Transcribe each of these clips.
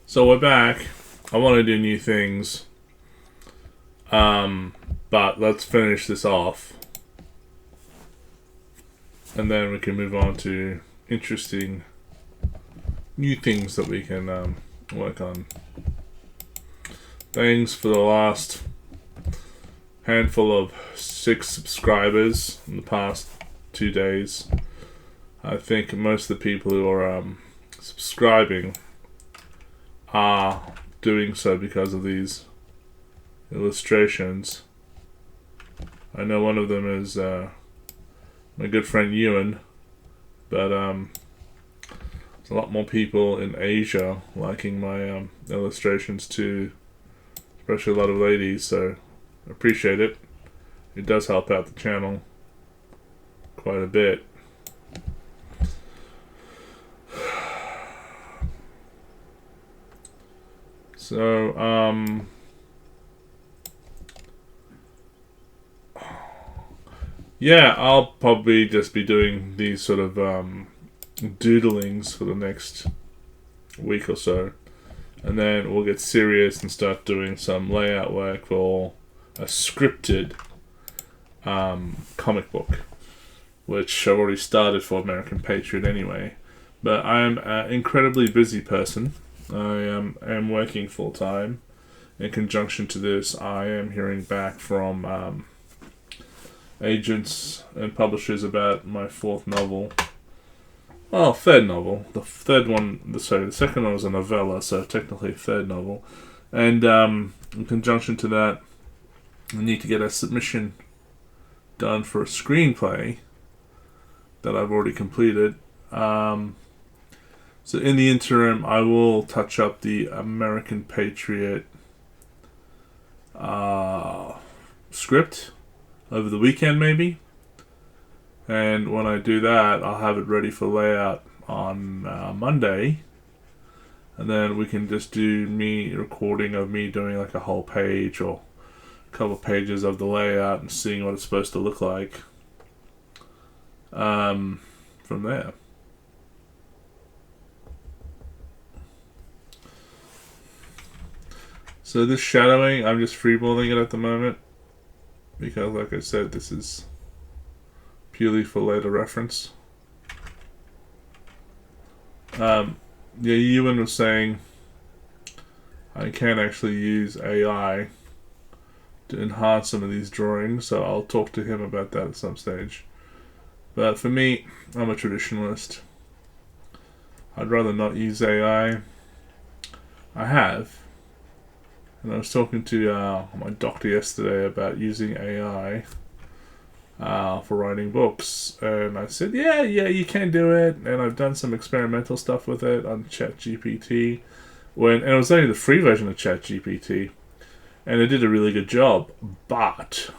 So we're back. I want to do new things. But let's finish this off. And then we can move on to interesting new things that we can work on. Thanks for the last handful of 6 subscribers in the past 2 days. I think most of the people who are subscribing are doing so because of these illustrations. I know one of them is my good friend Ewan, but there's a lot more people in Asia liking my illustrations too, especially a lot of ladies, so I appreciate it. It does help out the channel quite a bit. So, yeah, I'll probably just be doing these sort of doodlings for the next week or so. And then we'll get serious and start doing some layout work for a scripted comic book, which I've already started for American Patriot anyway. But I am an incredibly busy person. I am working full time. In conjunction to this, I am hearing back from agents and publishers about my 4th novel. Well, 3rd novel. The second one was a novella, so technically 3rd novel. And in conjunction to that, I need to get a submission done for a screenplay that I've already completed. So in the interim, I will touch up the American Patriot script over the weekend maybe. And when I do that, I'll have it ready for layout on Monday. And then we can just do recording of me doing like a whole page or a couple of pages of the layout and seeing what it's supposed to look like from there. So this shadowing, I'm just freeballing it at the moment because, like I said, this is purely for later reference. Yeah, Ewan was saying I can actually use AI to enhance some of these drawings, so I'll talk to him about that at some stage. But for me, I'm a traditionalist. I'd rather not use AI. I have. And I was talking to my doctor yesterday about using AI for writing books. And I said, yeah, you can do it. And I've done some experimental stuff with it on ChatGPT. And it was only the free version of ChatGPT. And it did a really good job. But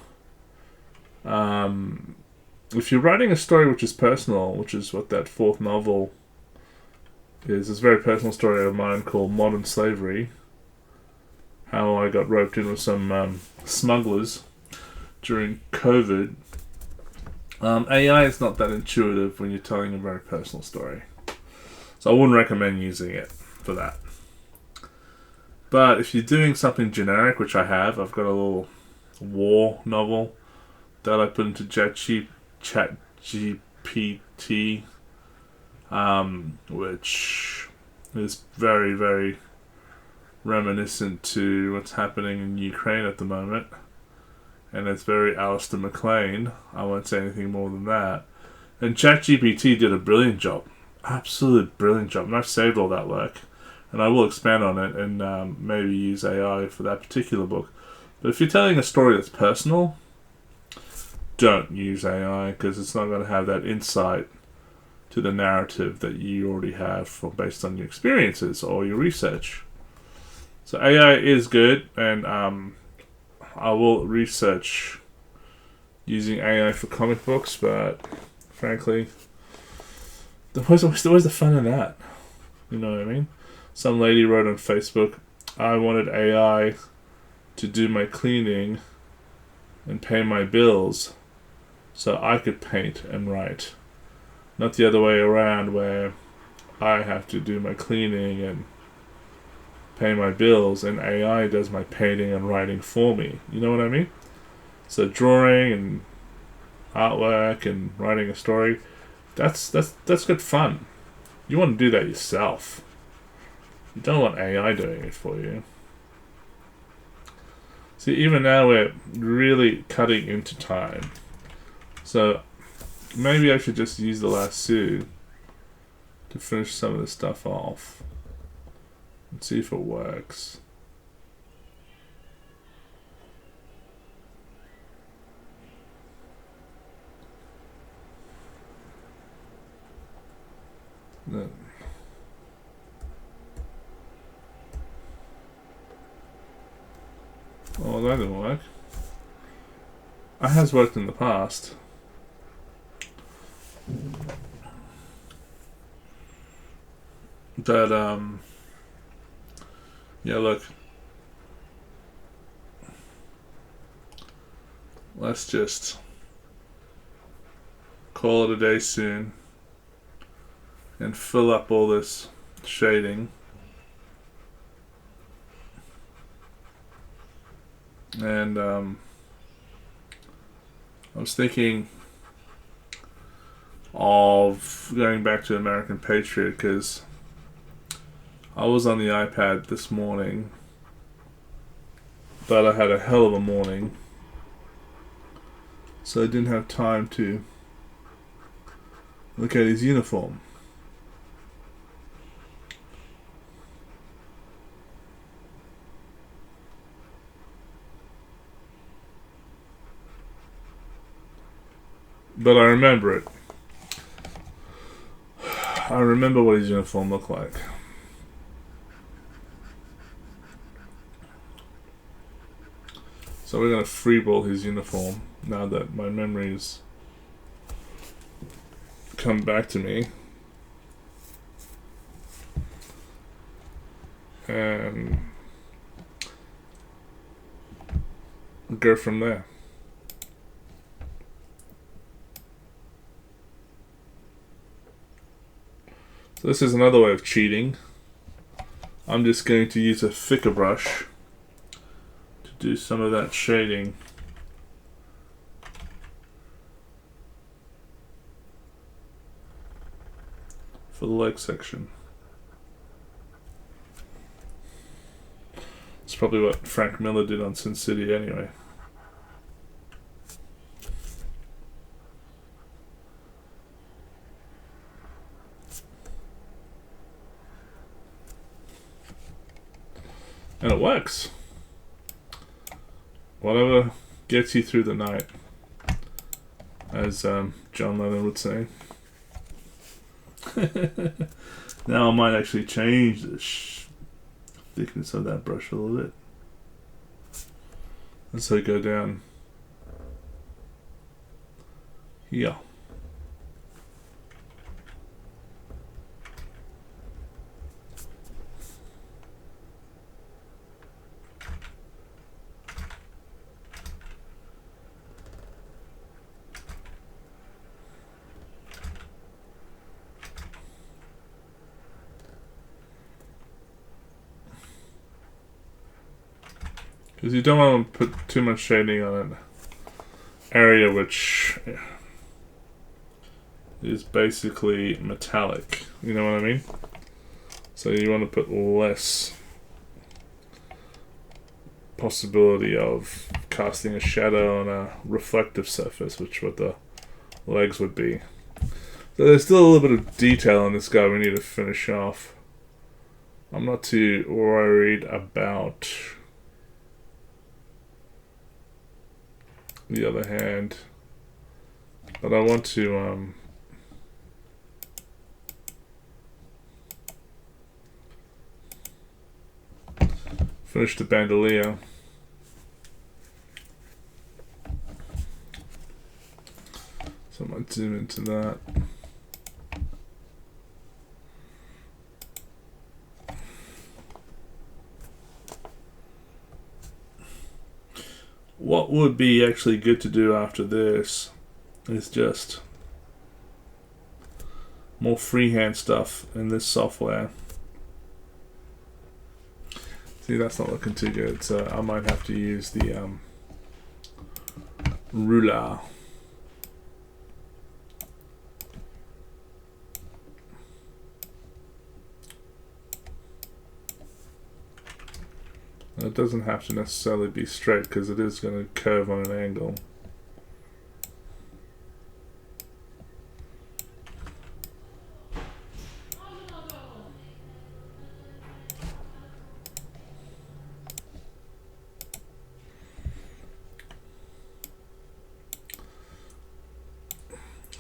if you're writing a story which is personal, which is what that 4th novel is, it's a very personal story of mine called Modern Slavery. How I got roped in with some smugglers during COVID. AI is not that intuitive when you're telling a very personal story. So I wouldn't recommend using it for that. But if you're doing something generic, which I have, I've got a little war novel that I put into ChatGPT, which is very, very reminiscent to what's happening in Ukraine at the moment, and it's very Alistair MacLean. I won't say anything more than that. And ChatGPT did a brilliant job, absolute brilliant job, and I've saved all that work, and I will expand on it and maybe use AI for that particular book. But if you're telling a story that's personal, don't use AI because it's not going to have that insight to the narrative that you already have based on your experiences or your research. So AI is good, and I will research using AI for comic books, but frankly, where's the fun in that? You know what I mean? Some lady wrote on Facebook, I wanted AI to do my cleaning and pay my bills so I could paint and write. Not the other way around where I have to do my cleaning and pay my bills, and AI does my painting and writing for me. You know what I mean? So drawing and artwork and writing a story, that's good fun. You want to do that yourself. You don't want AI doing it for you. See, even now we're really cutting into time. So maybe I should just use the lasso to finish some of this stuff off and see if it works. No. Oh, that didn't work. It has worked in the past. But, yeah, look. Let's just call it a day soon and fill up all this shading. And I was thinking of going back to American Patriot because I was on the iPad this morning, but I had a hell of a morning, so I didn't have time to look at his uniform. But I remember it. I remember what his uniform looked like. So we're going to freeball his uniform now that my memories come back to me. And go from there. So this is another way of cheating. I'm just going to use a thicker brush to do some of that shading. For the leg section. It's probably what Frank Miller did on Sin City anyway. And it works. Whatever gets you through the night, as John Lennon would say. Now I might actually change the thickness of that brush a little bit. And so go down here. Because you don't want to put too much shading on an area which is basically metallic. You know what I mean? So you want to put less possibility of casting a shadow on a reflective surface, which what the legs would be. So there's still a little bit of detail on this guy we need to finish off. I'm not too worried about the other hand, but I want to finish the bandolier. So I might zoom into that. What would be actually good to do after this is just more freehand stuff in this software. See, that's not looking too good, so I might have to use the ruler. It doesn't have to necessarily be straight because it is going to curve on an angle.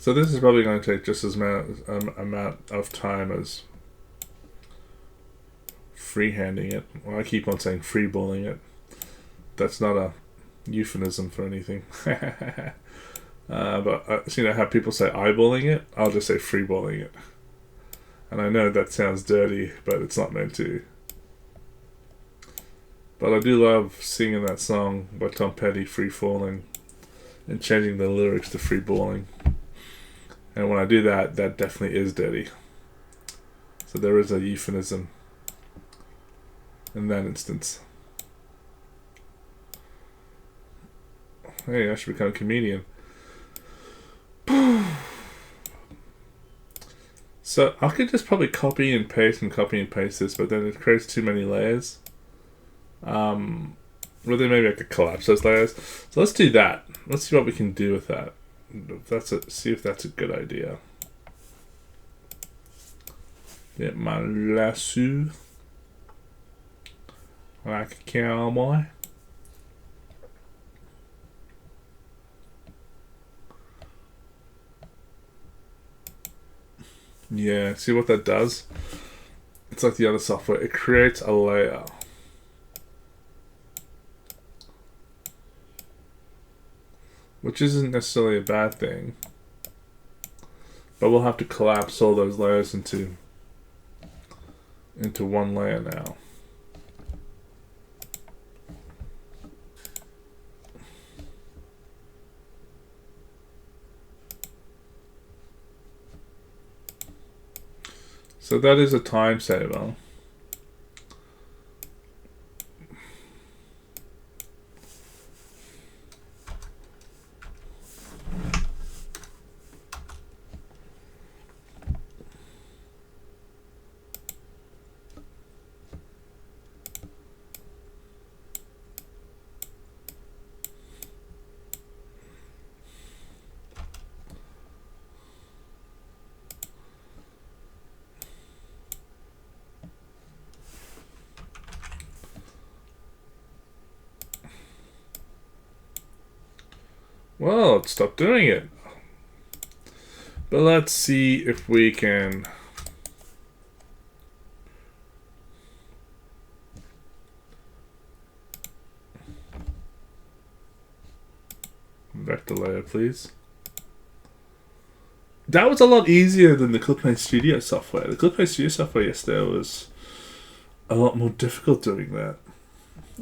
So this is probably going to take just as amount of time as freehanding it. Well, I keep on saying freeballing it. That's not a euphemism for anything. But you know how people say eyeballing it? I'll just say freeballing it. And I know that sounds dirty, but it's not meant to. But I do love singing that song by Tom Petty, Free Falling, and changing the lyrics to freeballing. And when I do that, that definitely is dirty. So there is a euphemism in that instance. Hey, I should become a comedian. So I could just probably copy and paste this, but then it creates too many layers. Well, then maybe I could collapse those layers. So let's do that. Let's see what we can do with that. See if that's a good idea. Get my lasso like a cowboy. Yeah, see what that does? It's like the other software. It creates a layer. Which isn't necessarily a bad thing. But we'll have to collapse all those layers into one layer now. So that is a time saver. Well, it stopped doing it. But let's see if we can vector layer, please. That was a lot easier than the Clipmate Studio software. The Clipmate Studio software yesterday was a lot more difficult doing that.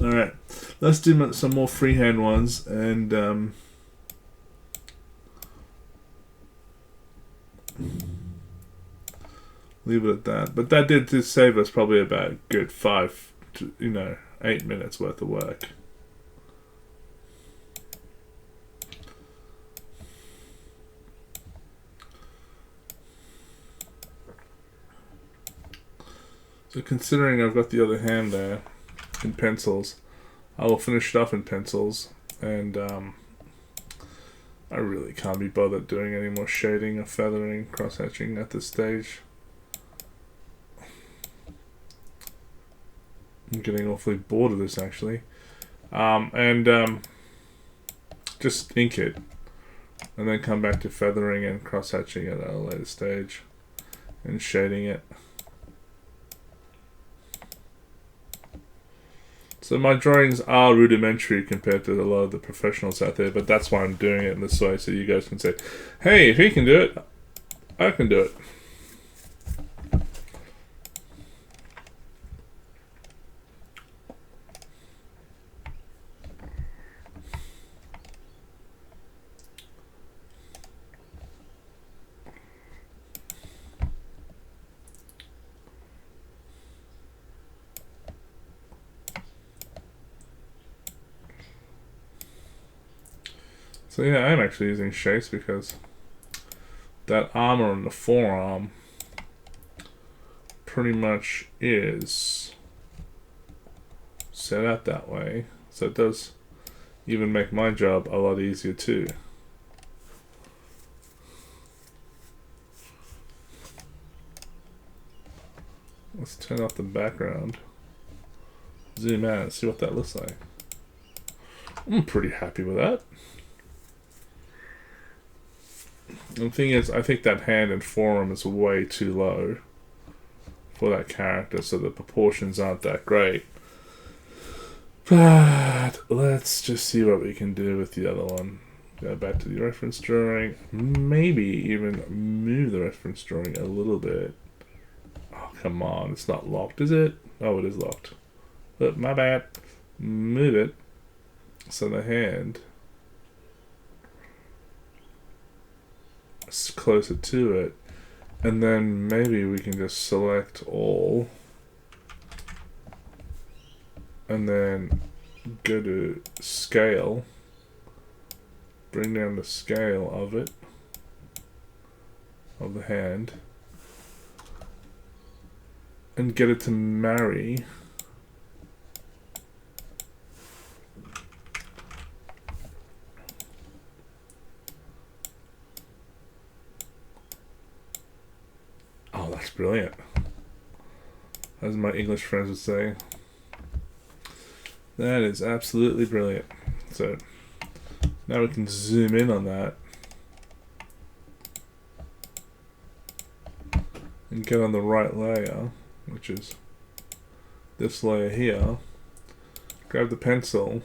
Alright, let's do some more freehand ones and leave it at that. But that did save us probably about a good 5 to 8 minutes worth of work. So considering I've got the other hand there in pencils, I will finish it off in pencils, and I really can't be bothered doing any more shading or feathering, cross-hatching at this stage. I'm getting awfully bored of this actually. Just ink it, and then come back to feathering and cross-hatching at a later stage, and shading it. So my drawings are rudimentary compared to a lot of the professionals out there, but that's why I'm doing it in this way, so you guys can say, hey, if he can do it, I can do it. So yeah, I'm actually using shapes because that armor on the forearm pretty much is set out that way. So it does even make my job a lot easier too. Let's turn off the background. Zoom out and see what that looks like. I'm pretty happy with that. And the thing is, I think that hand and forearm is way too low for that character, so the proportions aren't that great. But let's just see what we can do with the other one. Go back to the reference drawing. Maybe even move the reference drawing a little bit. Oh, come on. It's not locked, is it? Oh, it is locked. But my bad. Move it. So the hand is closer to it. And then maybe we can just select all. And then go to scale. Bring down the scale of it. Of the hand. And get it to marry. Oh, that's brilliant. As my English friends would say. That is absolutely brilliant. So now we can zoom in on that. And get on the right layer, which is this layer here. Grab the pencil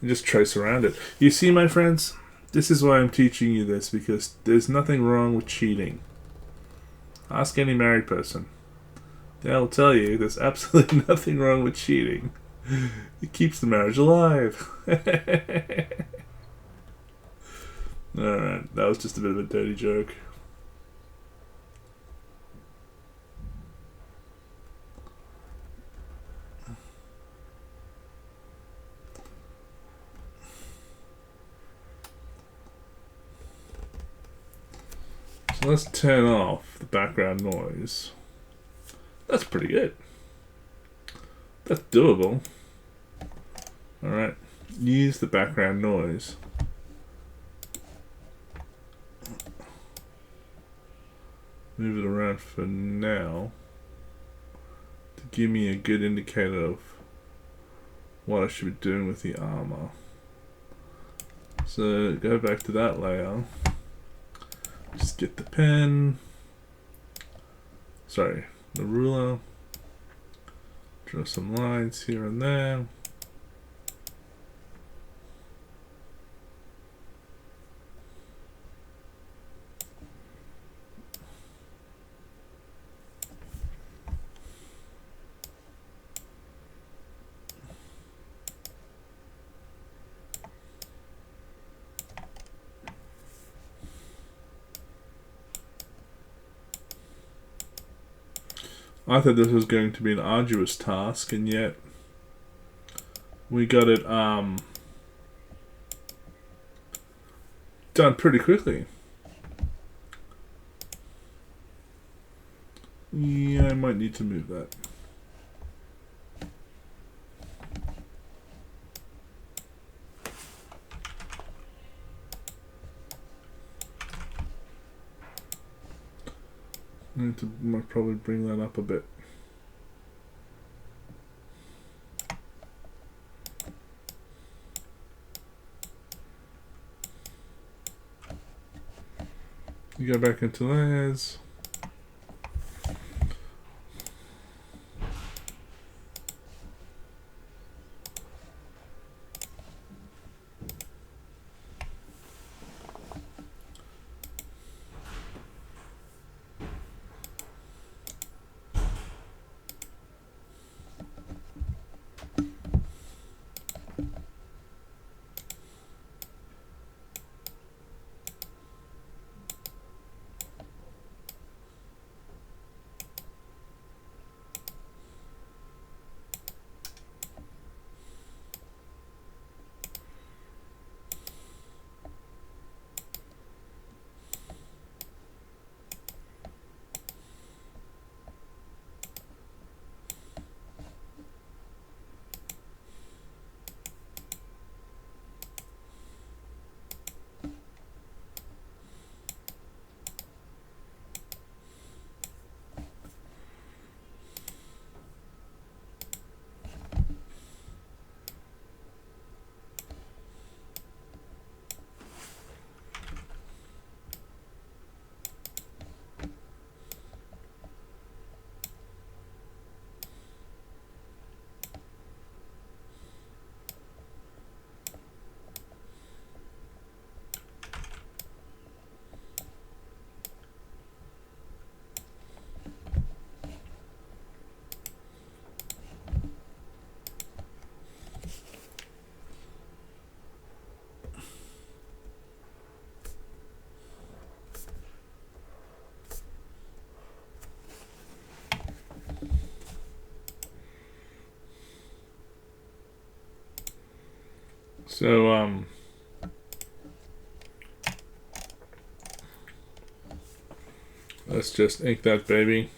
and just trace around it. You see, my friends, this is why I'm teaching you this, because there's nothing wrong with cheating. Ask any married person. They'll tell you there's absolutely nothing wrong with cheating. It keeps the marriage alive. Alright, that was just a bit of a dirty joke. So let's turn off the background noise. That's pretty good. That's doable. Alright, use the background noise. Move it around for now to give me a good indicator of what I should be doing with the armor. So go back to that layer. Just get the pen. Sorry, the ruler. Draw some lines here and there. I thought this was going to be an arduous task, and yet we got it done pretty quickly. Yeah, I might need to move that. I need to might probably bring that up a bit. You go back into layers. So, let's just ink that baby.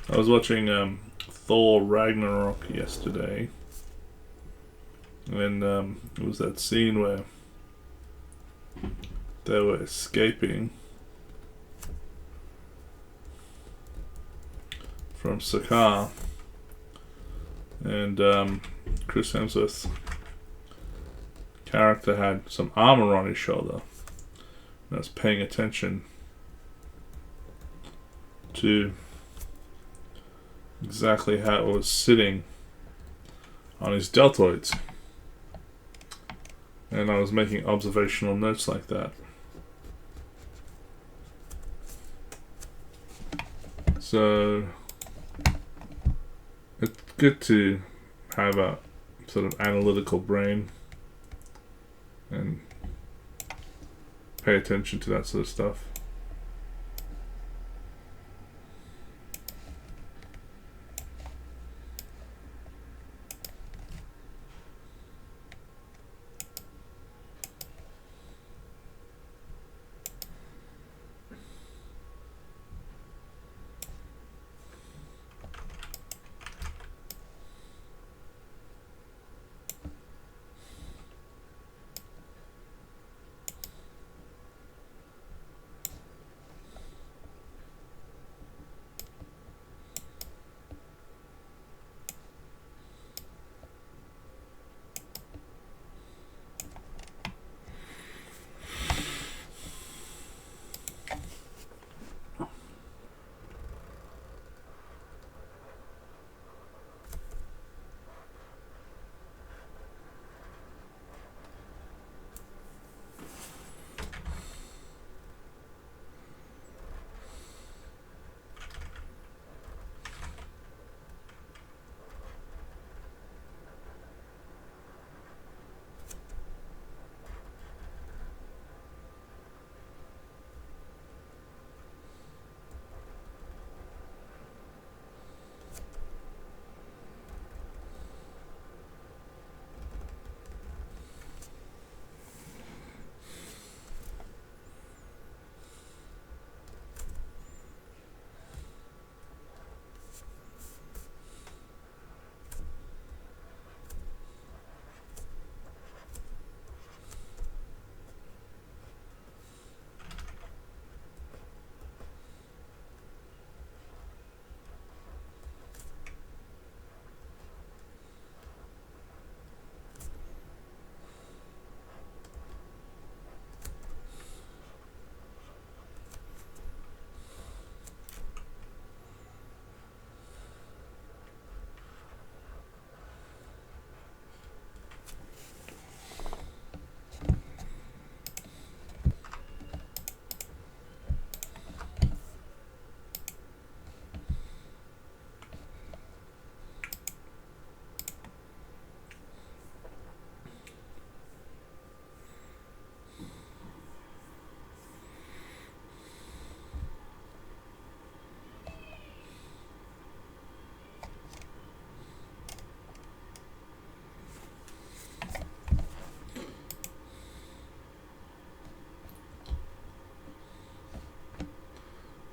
I was watching Thor Ragnarok yesterday, and it was that scene where they were escaping from Sakaar, and Chris Hemsworth's character had some armor on his shoulder, and I was paying attention to exactly how it was sitting on his deltoids, and I was making observational notes like that. So it's good to have a sort of analytical brain and pay attention to that sort of stuff.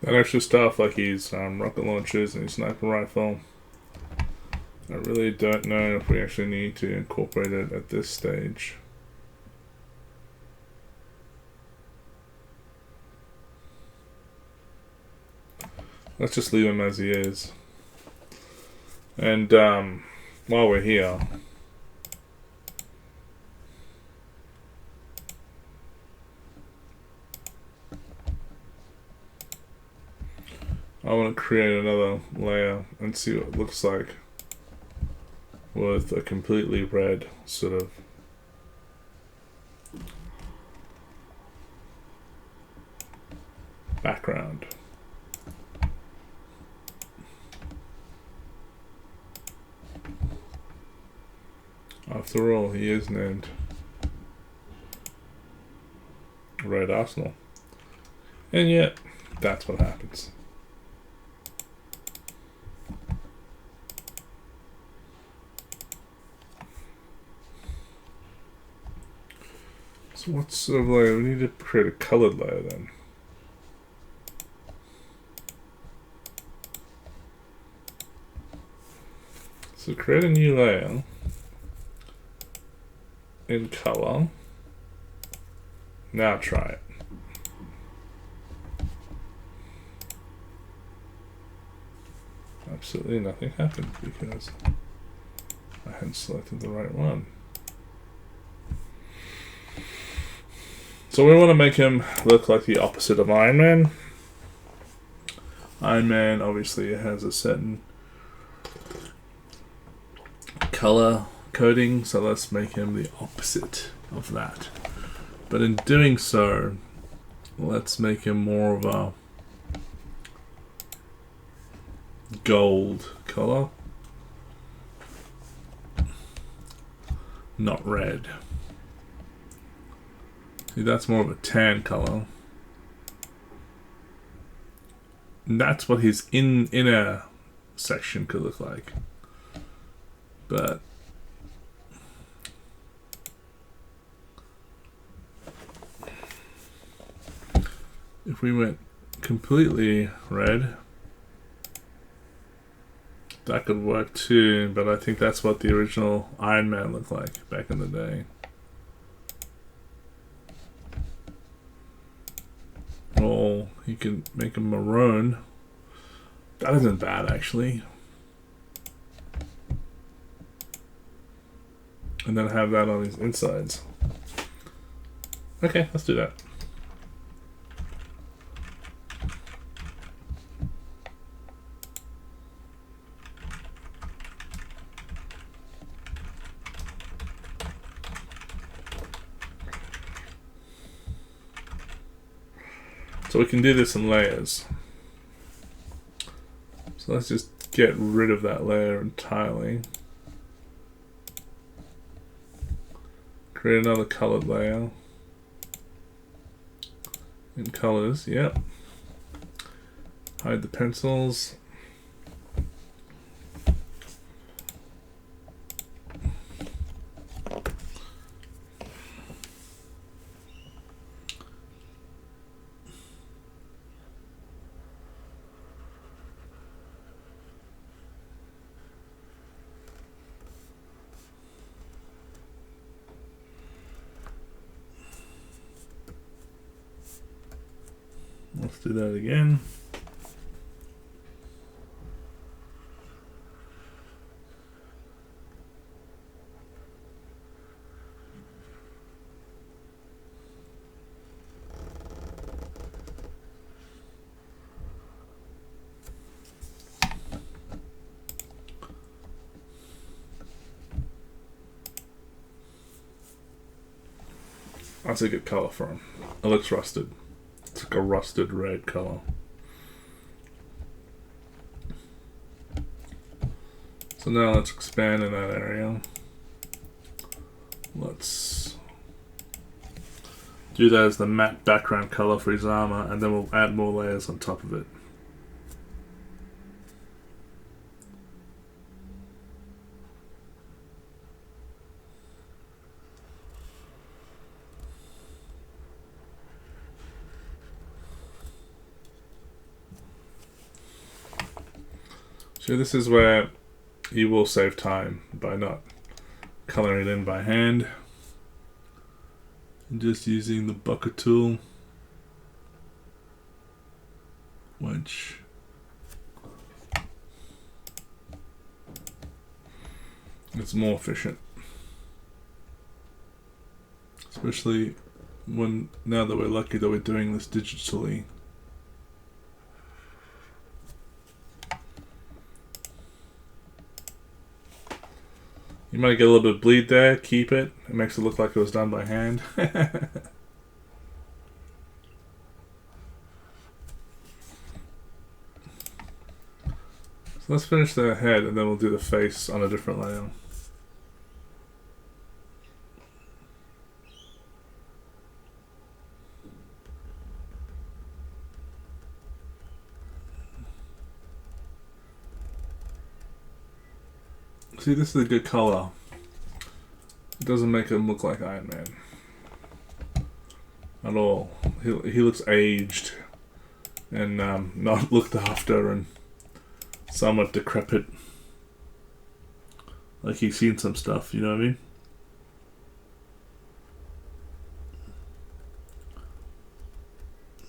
That extra stuff, like his rocket launchers and his sniper rifle, I really don't know if we actually need to incorporate it at this stage. Let's just leave him as he is. And while we're here, I want to create another layer and see what it looks like with a completely red sort of background. After all, he is named Red Arsenal. And yet, that's what happens. So what sort of layer? We need to create a colored layer then. So create a new layer in color. Now try it. Absolutely nothing happened because I hadn't selected the right one. So we want to make him look like the opposite of Iron Man. Iron Man obviously has a certain color coding, so let's make him the opposite of that. But in doing so, let's make him more of a gold color, not red. See, that's more of a tan color. And that's what his inner section could look like. But if we went completely red, that could work too, but I think that's what the original Iron Man looked like back in the day. Or you can make him maroon. That isn't bad, actually. And then have that on his insides. Okay, let's do that. So we can do this in layers. So let's just get rid of that layer entirely. Create another colored layer. In colors, yep. Hide the pencils. Let's do that again. That's a good color for him. It looks rusted. It's like a rusted red color. So now let's expand in that area. Let's do that as the matte background color for his armor, and then we'll add more layers on top of it. So this is where you will save time by not coloring it in by hand and just using the bucket tool, which is more efficient, especially now that we're lucky that we're doing this digitally. You might get a little bit of bleed there, keep it. It makes it look like it was done by hand. So let's finish the head and then we'll do the face on a different layer. See, this is a good color. It doesn't make him look like Iron Man at all. He looks aged and not looked after and somewhat decrepit. Like he's seen some stuff, you know what I mean?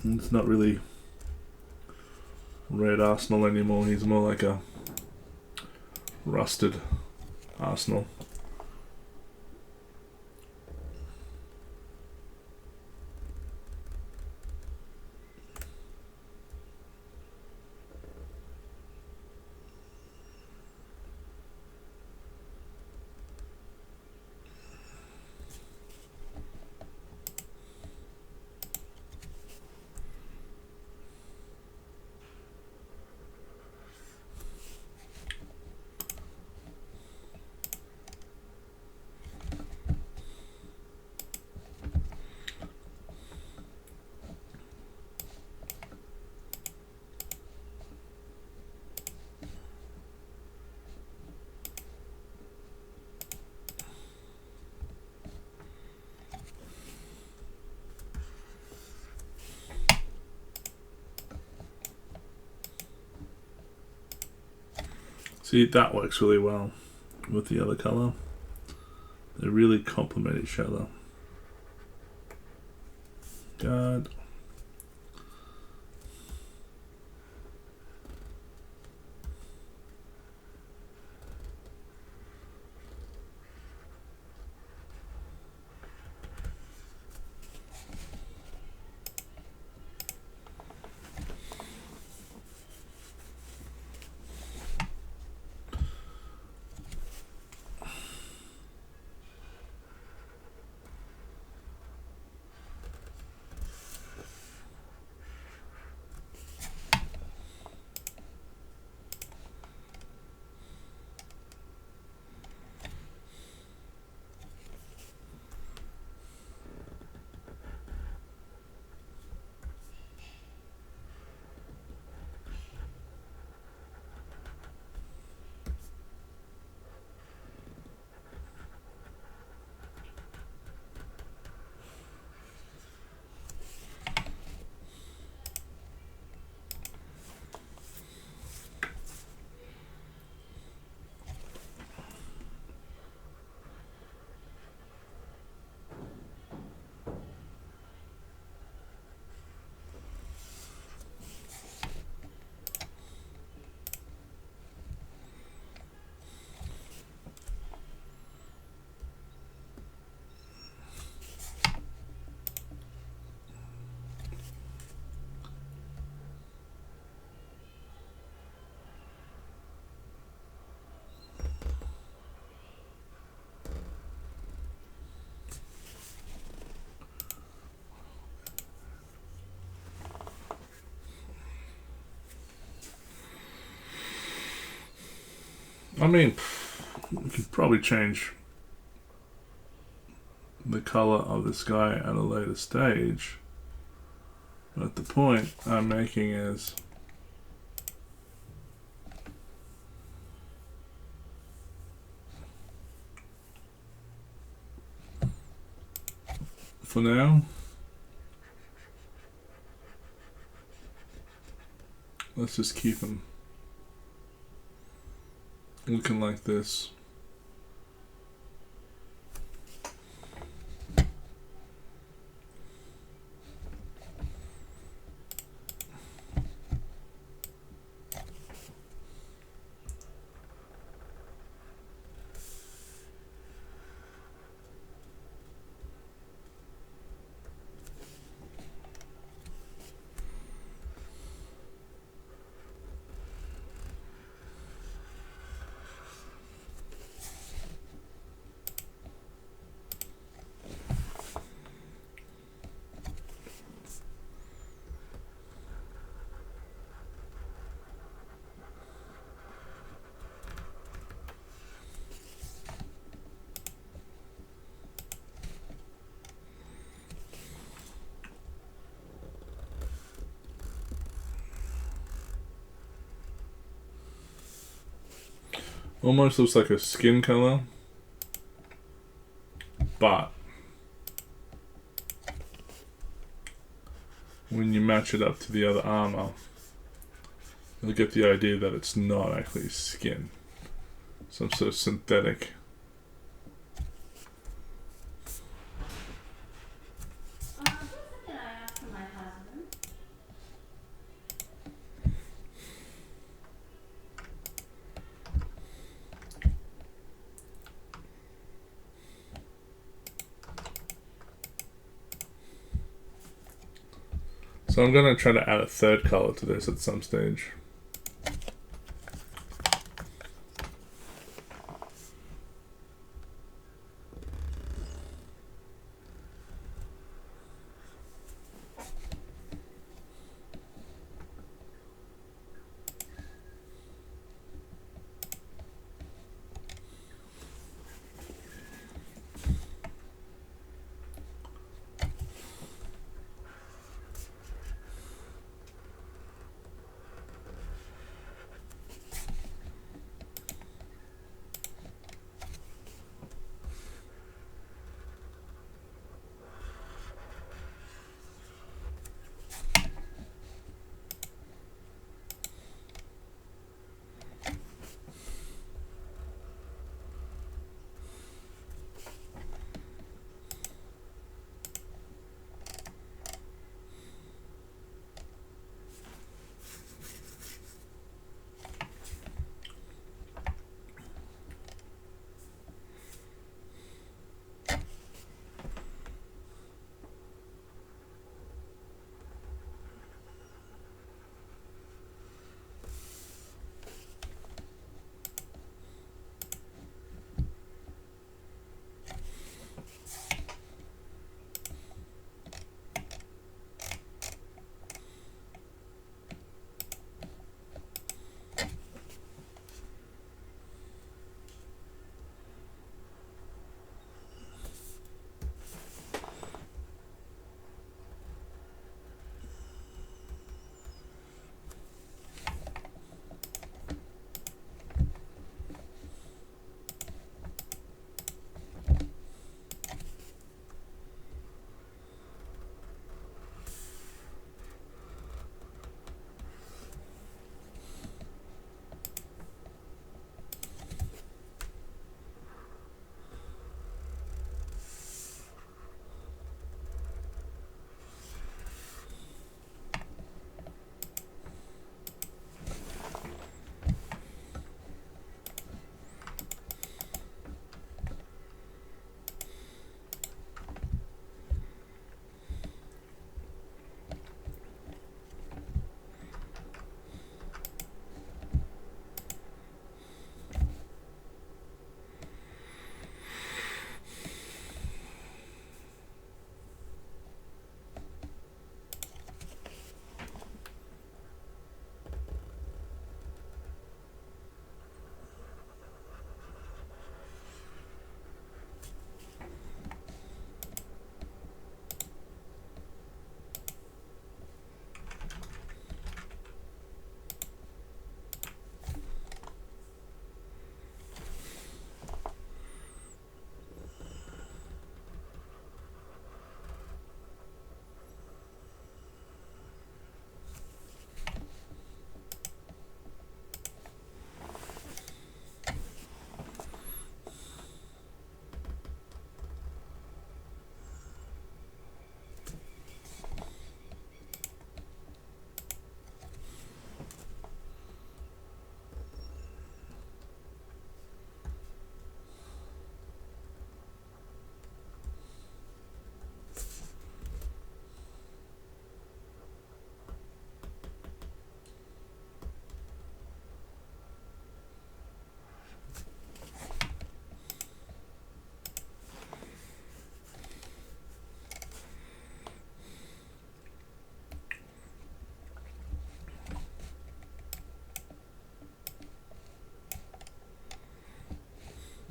And it's not really Red Arsenal anymore. He's more like a rusted Arsenal. See, that works really well with the other colour. They really complement each other. God. I mean, we could probably change the colour of this guy at a later stage. But the point I'm making is for now, let's just keep him looking like this. Almost looks like a skin color, but when you match it up to the other armor, you'll get the idea that it's not actually skin. Some sort of synthetic. So I'm going to try to add a third color to this at some stage.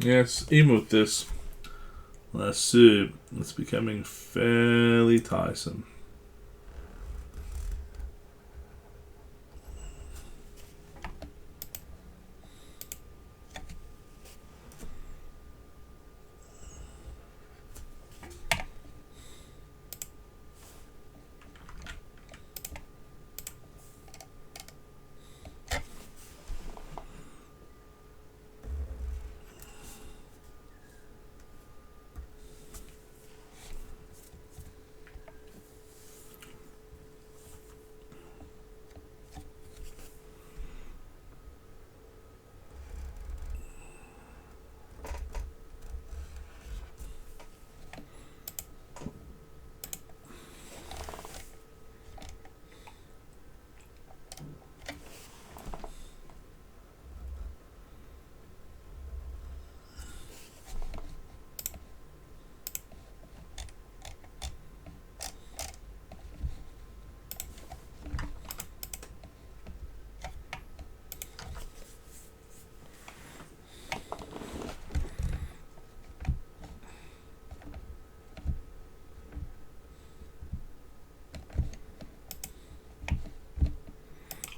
Yes, even with this suit, it's becoming fairly tiresome.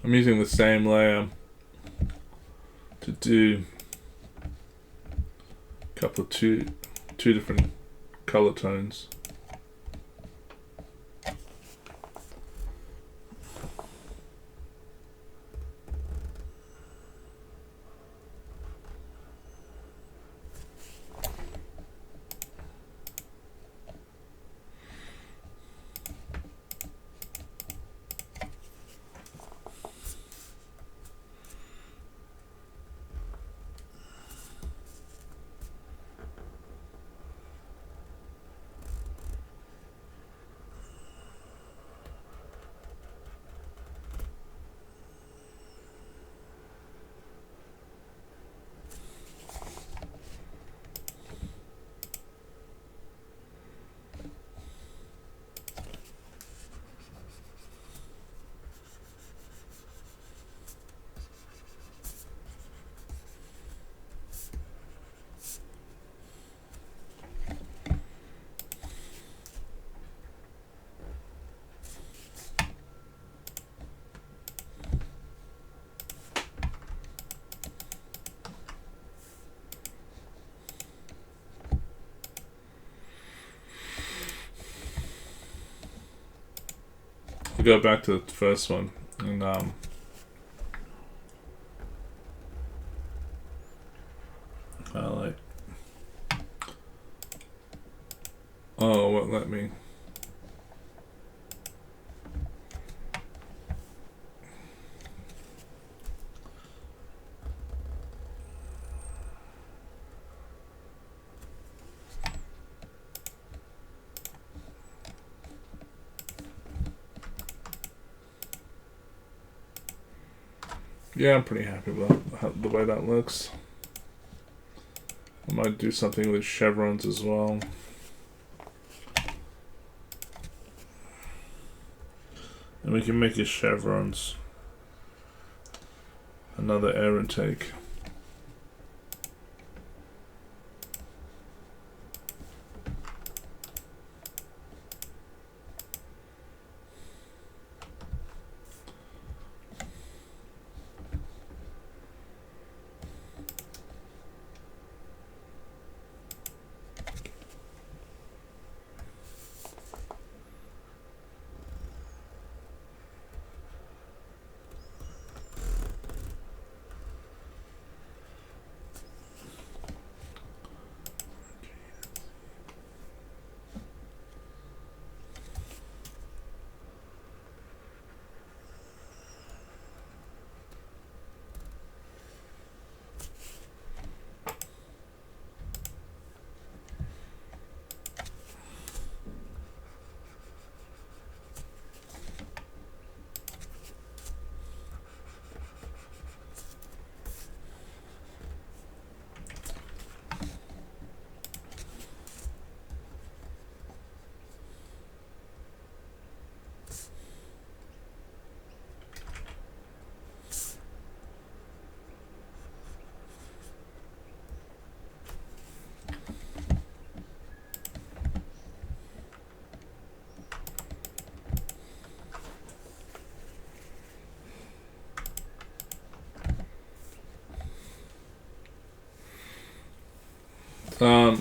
I'm using the same layer to do a couple of two different color tones. I'll go back to the first one and highlight. Oh, what let me? Yeah, I'm pretty happy with the way that looks. I might do something with chevrons as well. And we can make his chevrons another air intake.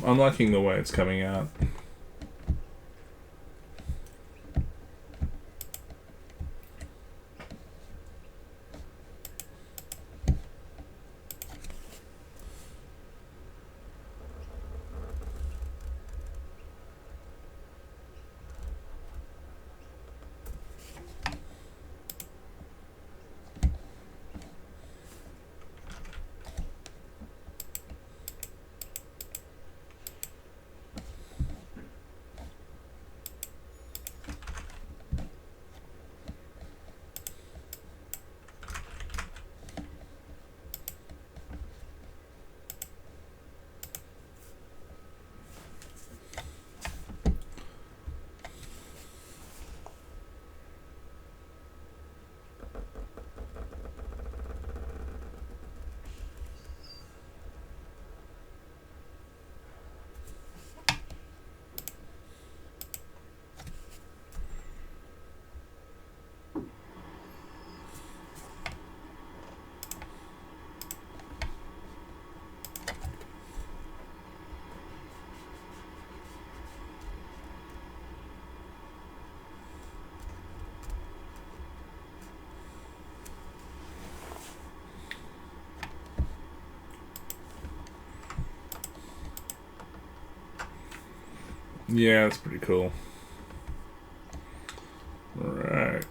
I'm liking the way it's coming out. Yeah, that's pretty cool. Alright.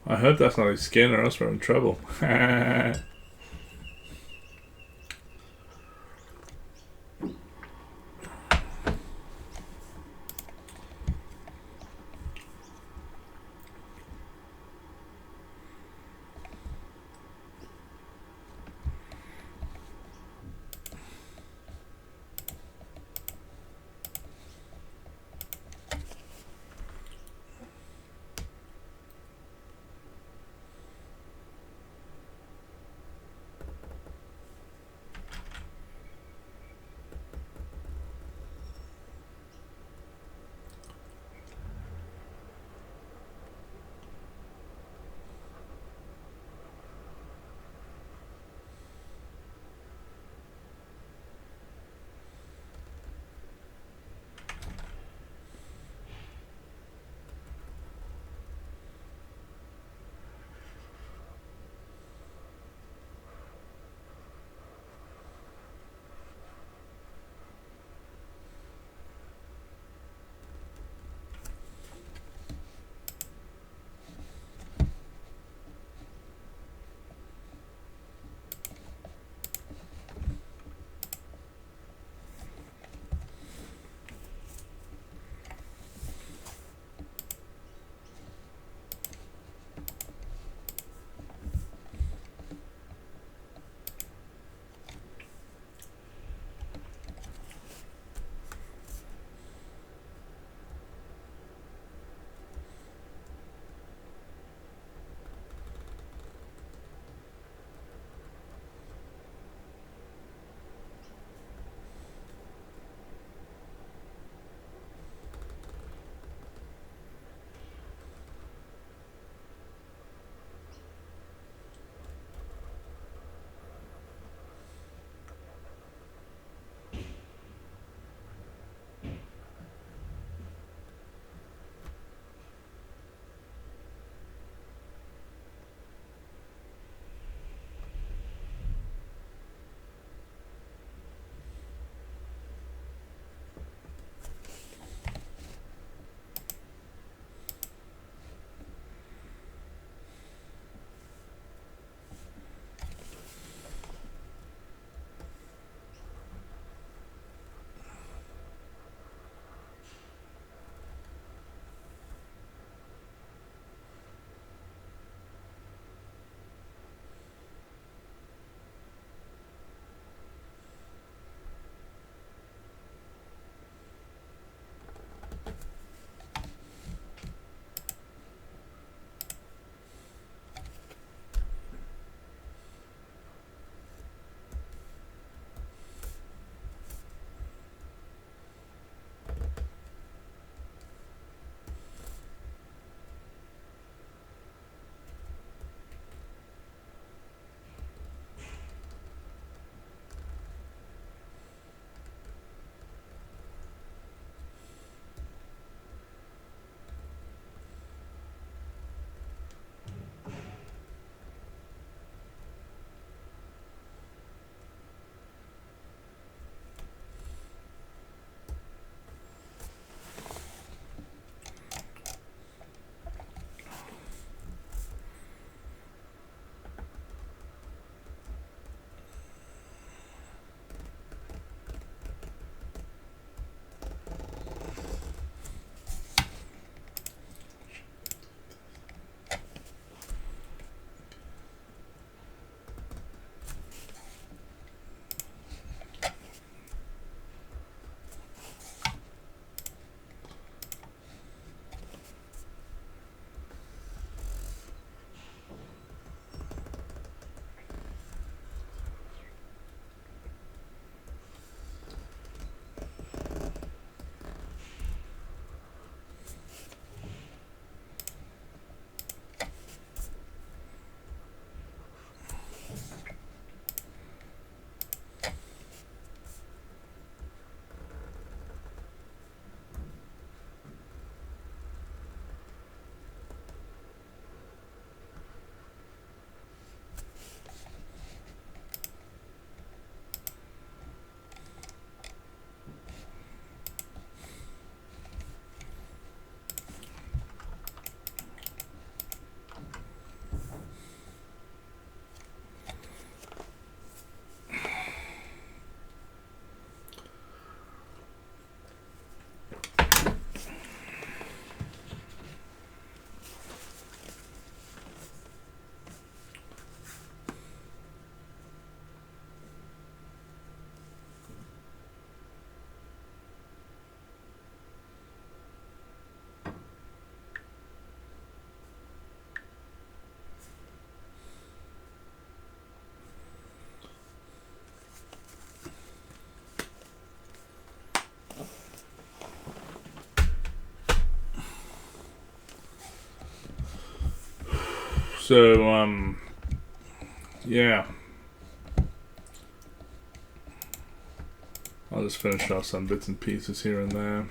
I hope that's not his skin, or else we're in trouble. So, yeah. I'll just finish off some bits and pieces here and there.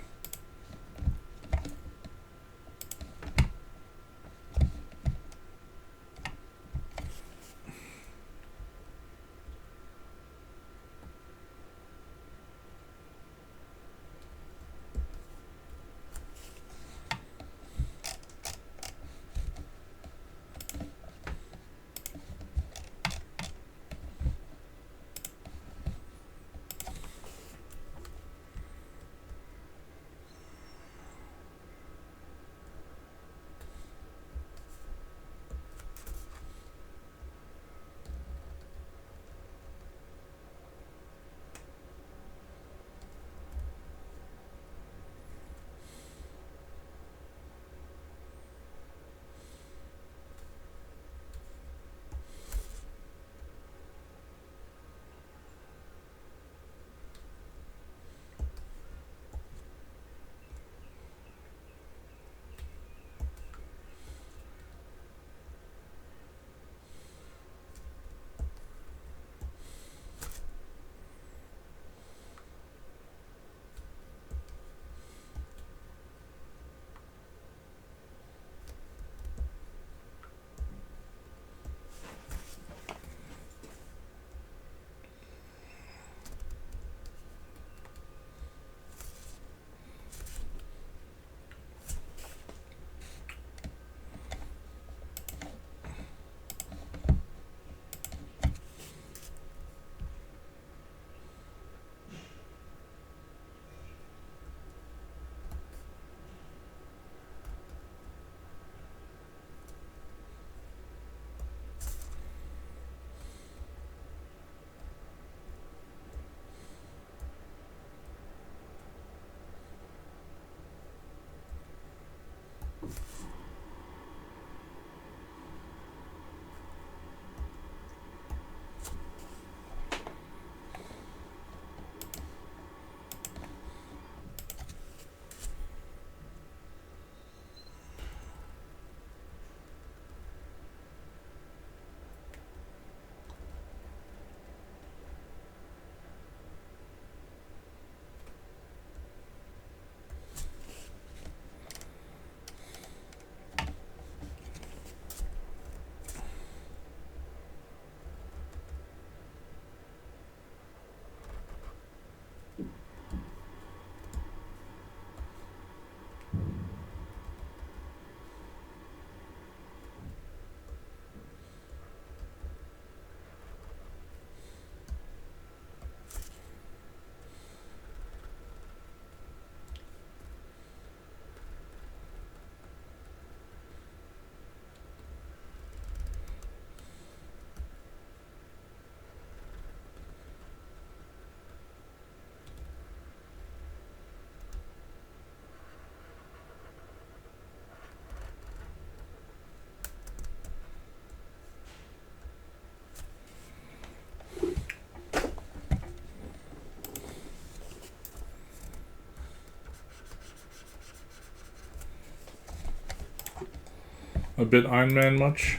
A bit Iron Man much?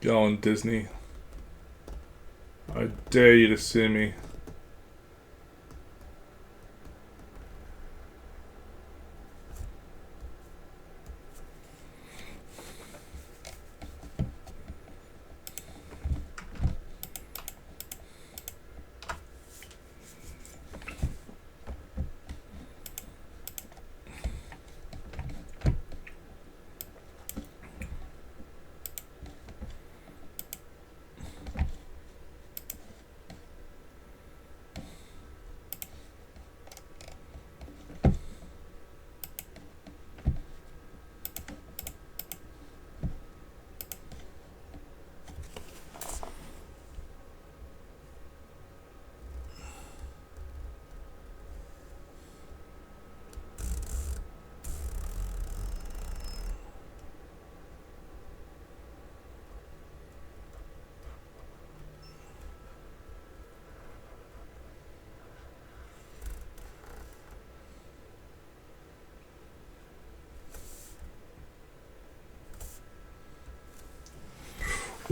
Go on, Disney. I dare you to sue me.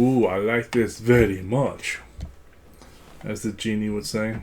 Ooh, I like this very much, as the genie would say.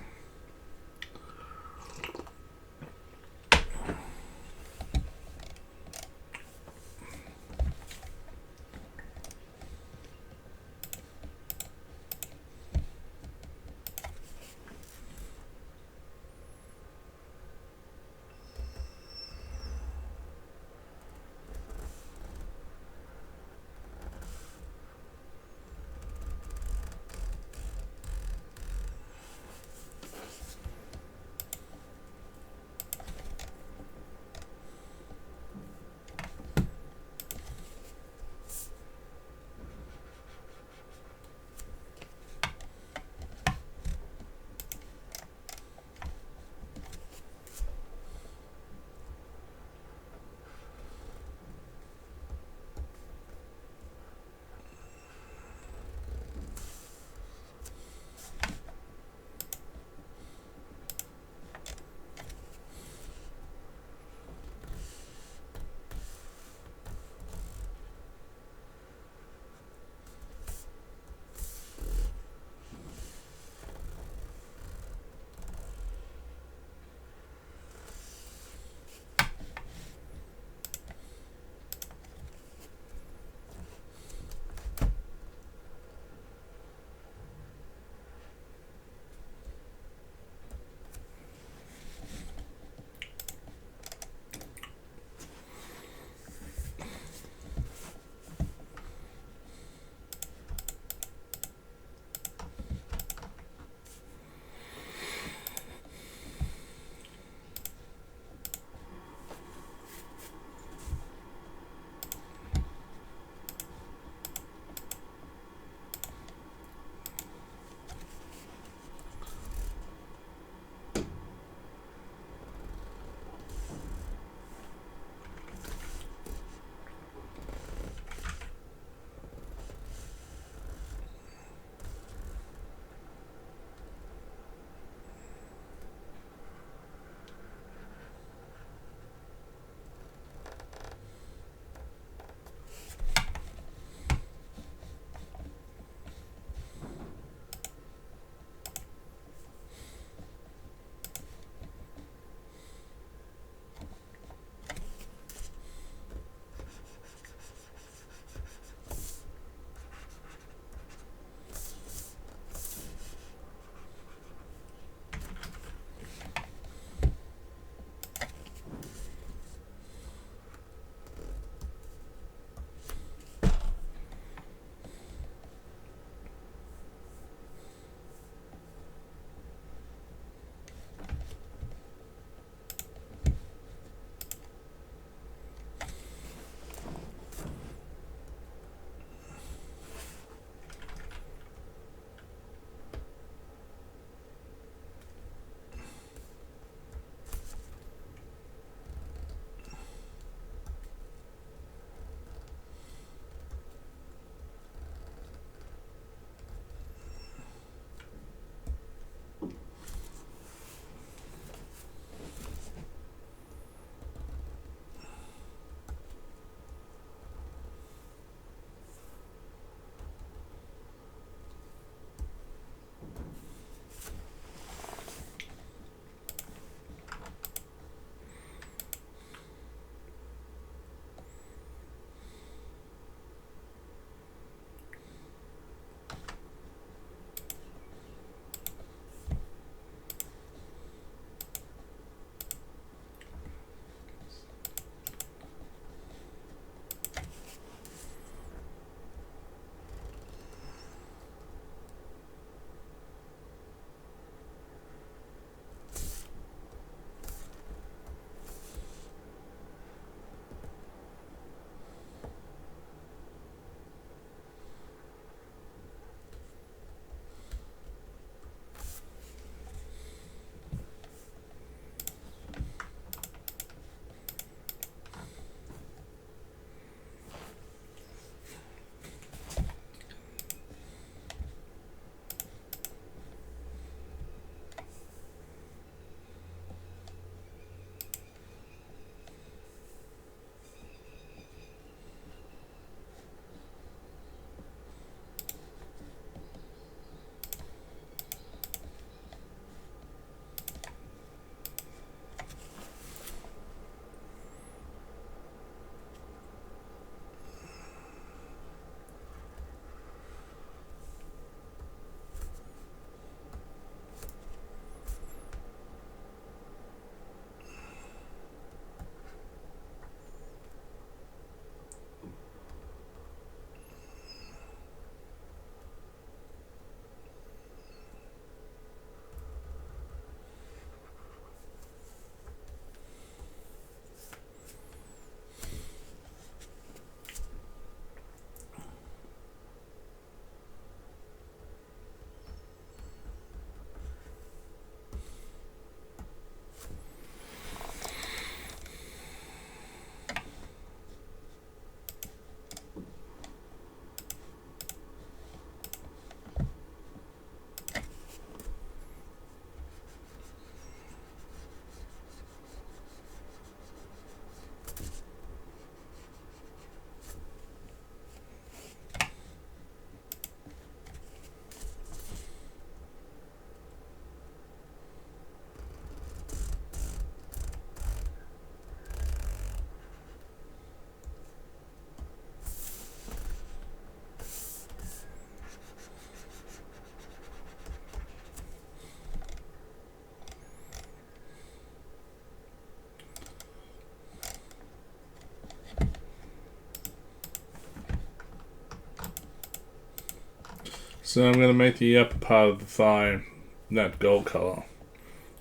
So I'm going to make the upper part of the thigh that gold colour,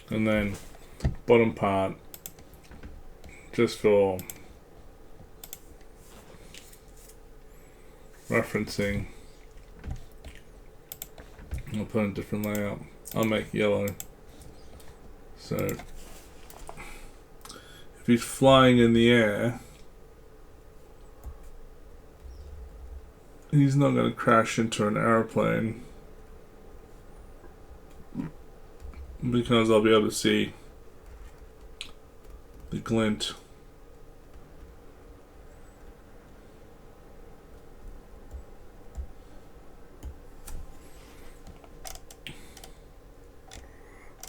and then bottom part just for referencing. I'll put in a different layout. I'll make yellow. So if he's flying in the air, he's not going to crash into an aeroplane because I'll be able to see the glint.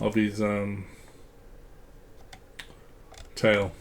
Of his tail.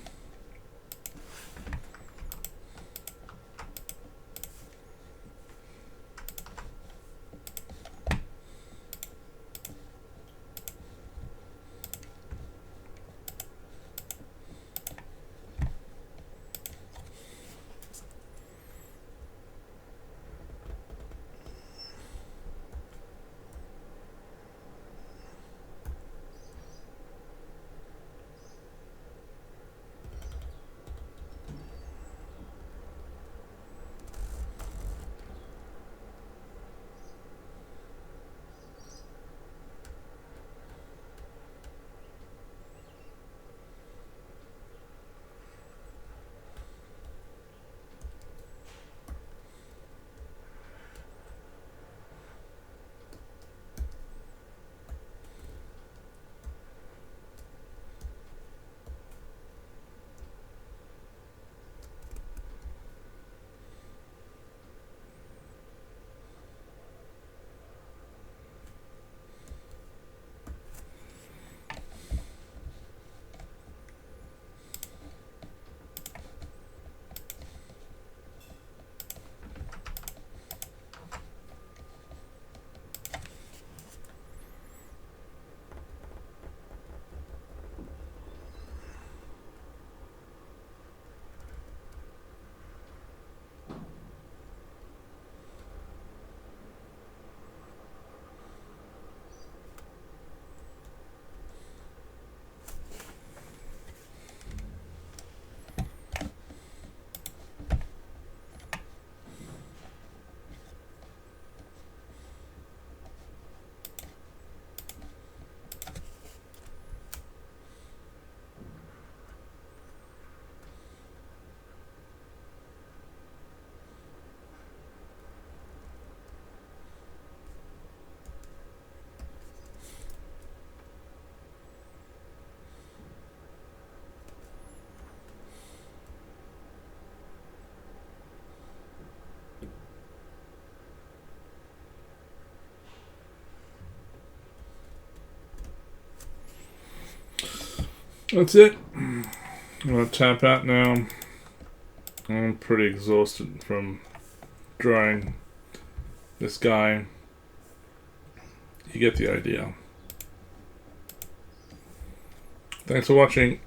That's it. I'm going to tap out now. I'm pretty exhausted from drawing this guy. You get the idea. Thanks for watching.